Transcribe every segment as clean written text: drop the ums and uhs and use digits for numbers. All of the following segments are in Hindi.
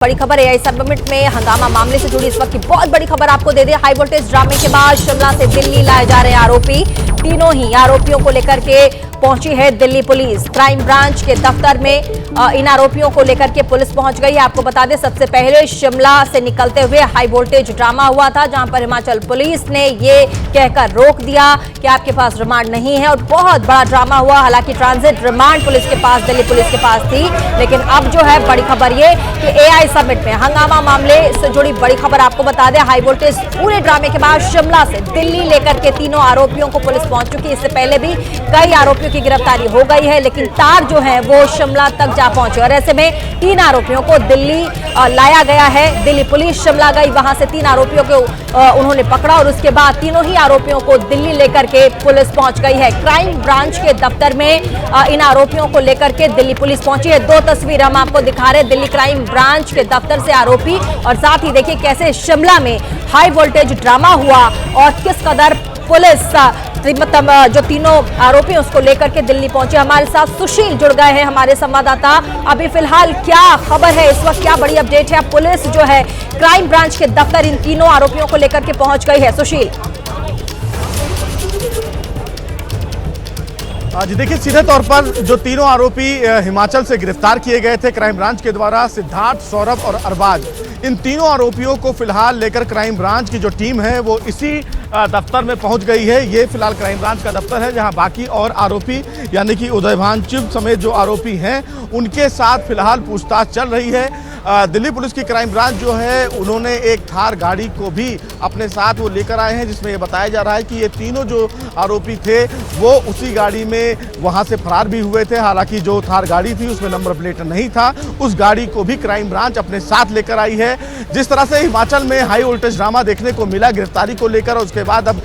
बड़ी खबर एआई समिट में हंगामा मामले से जुड़ी इस वक्त की बहुत बड़ी खबर आपको दे दे। हाई वोल्टेज ड्रामे के बाद शिमला से दिल्ली लाए जा रहे आरोपी, तीनों ही आरोपियों को लेकर के पहुंची है दिल्ली पुलिस। क्राइम ब्रांच के दफ्तर में इन आरोपियों को लेकर के पुलिस पहुंच गई है। आपको बता दें, सबसे पहले शिमला से निकलते हुए हाई वोल्टेज ड्रामा हुआ था, जहां पर हिमाचल पुलिस ने ये कहकर रोक दिया कि आपके पास रिमांड नहीं है, और बहुत बड़ा ड्रामा हुआ। हालांकि ट्रांजिट रिमांड पुलिस के पास, दिल्ली पुलिस के पास थी, लेकिन अब जो है बड़ी खबर ये कि एआई समिट में हंगामा मामले से जुड़ी बड़ी खबर आपको बता दें। हाई वोल्टेज पूरे ड्रामे के बाद शिमला से दिल्ली लेकर के तीनों आरोपियों को पुलिस पहुंच चुकी है। इससे पहले भी कई आरोपियों की गिरफ्तारी हो गई है, लेकिन तार जो है वो शिमला तक जा पहुंचे, और ऐसे में 3 आरोपियों को दिल्ली लाया गया है। दिल्ली पुलिस शिमला गई, वहां से 3 आरोपियों को उन्होंने पकड़ा, और उसके बाद तीनों ही आरोपियों को दिल्ली लेकर के पुलिस पहुंच गई है। क्राइम ब्रांच के दफ्तर में इन आरोपियों को लेकर के दिल्ली पुलिस पहुंची है। 2 तस्वीर हम आपको दिखा रहे हैं, दिल्ली क्राइम ब्रांच के दफ्तर से आरोपी, और साथ ही देखिए कैसे शिमला में हाई वोल्टेज ड्रामा हुआ और किस कदर पुलिस मतलब जो तीनों आरोपी उसको लेकर के दिल्ली पहुंचे। हमारे साथ सुशील जुड़ गए हैं, हमारे संवाददाता। अभी फिलहाल क्या खबर है, इस वक्त क्या बड़ी अपडेट है? पुलिस जो है क्राइम ब्रांच के दफ्तर इन तीनों आरोपियों को लेकर के पहुंच गई है। सुशील जी देखिए, सीधे तौर पर जो तीनों आरोपी हिमाचल से गिरफ्तार किए गए थे क्राइम ब्रांच के द्वारा, सिद्धार्थ, सौरभ और अरबाज, इन तीनों आरोपियों को फिलहाल लेकर क्राइम ब्रांच की जो टीम है वो इसी दफ्तर में पहुंच गई है। ये फिलहाल क्राइम ब्रांच का दफ्तर है, जहां बाकी और आरोपी यानी कि उदयभान समेत जो आरोपी हैं उनके साथ फिलहाल पूछताछ चल रही है। दिल्ली पुलिस की क्राइम ब्रांच जो है उन्होंने एक थार गाड़ी को भी अपने साथ वो लेकर आए हैं, जिसमें ये बताया जा रहा है कि ये तीनों जो आरोपी थे वो उसी गाड़ी में वहां से फरार भी हुए थे। हालांकि जो थार गाड़ी थी उसमें नंबर प्लेट नहीं था, उस गाड़ी को भी क्राइम ब्रांच अपने साथ लेकर आई है। जिस तरह से हिमाचल में हाई वोल्टेज ड्रामा देखने को मिला गिरफ्तारी को लेकर, और उसके बाद अब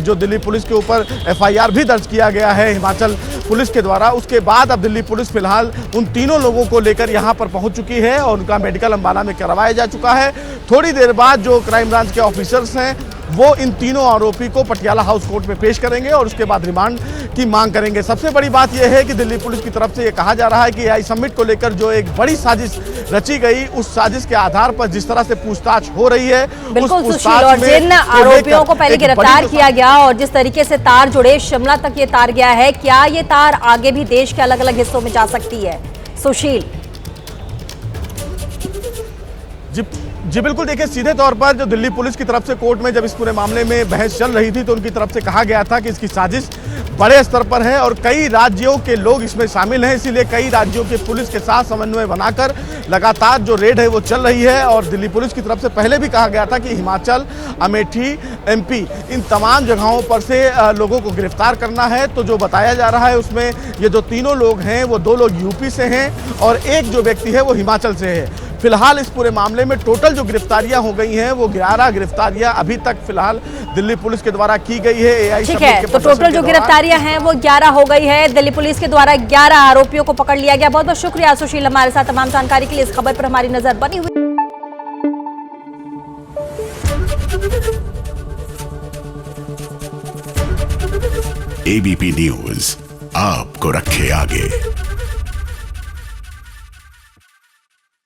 जो दिल्ली पुलिस के ऊपर एफआईआर भी दर्ज किया गया है हिमाचल पुलिस के द्वारा, उसके बाद अब दिल्ली पुलिस फिलहाल उन तीनों लोगों को लेकर यहां पर पहुंच चुकी है और उनका मेडिकल अंबाला में करवाया जा चुका है। थोड़ी देर बाद जो क्राइम ब्रांच के ऑफिसर्स हैं वो इन तीनों आरोपी को पटियाला हाउस कोर्ट में पेश करेंगे और उसके बाद रिमांड की मांग करेंगे। सबसे बड़ी बात यह है कि दिल्ली पुलिस की तरफ से यह कहा जा रहा है कि एआई समिट को लेकर जो एक बड़ी साजिश रची गई, उस साजिश के आधार पर जिस तरह से पूछताछ हो रही है, बिल्कुल सुशील, और जिन आरोपियों को पहले गिरफ्तार किया गया और जिस तरीके से तार जुड़े, शिमला तक ये तार गया है, क्या ये तार आगे भी देश के अलग अलग हिस्सों में जा सकती है? सुशील जी बिल्कुल, देखिए सीधे तौर पर जो दिल्ली पुलिस की तरफ से कोर्ट में जब इस पूरे मामले में बहस चल रही थी तो उनकी तरफ से कहा गया था कि इसकी साजिश बड़े स्तर पर है और कई राज्यों के लोग इसमें शामिल हैं, इसीलिए कई राज्यों के पुलिस के साथ समन्वय बनाकर लगातार जो रेड है वो चल रही है। और दिल्ली पुलिस की तरफ से पहले भी कहा गया था कि हिमाचल, अमेठी, एमपी, इन तमाम जगहों पर से लोगों को गिरफ्तार करना है। तो जो बताया जा रहा है उसमें ये जो तीनों लोग हैं वो 2 लोग यूपी से हैं और एक जो व्यक्ति है वो हिमाचल से है। फिलहाल इस पूरे मामले में टोटल जो गिरफ्तारियां हो गई हैं वो 11 गिरफ्तारियां अभी तक फिलहाल दिल्ली पुलिस के द्वारा की गई है। एआई ठीक है, तो टोटल जो गिरफ्तारियां हैं वो 11 हो गई है। दिल्ली पुलिस के द्वारा 11 आरोपियों को पकड़ लिया गया। बहुत बहुत शुक्रिया सुशील, हमारे साथ तमाम जानकारी के लिए। इस खबर पर हमारी नजर बनी हुई। एबीपी न्यूज आपको रखे आगे।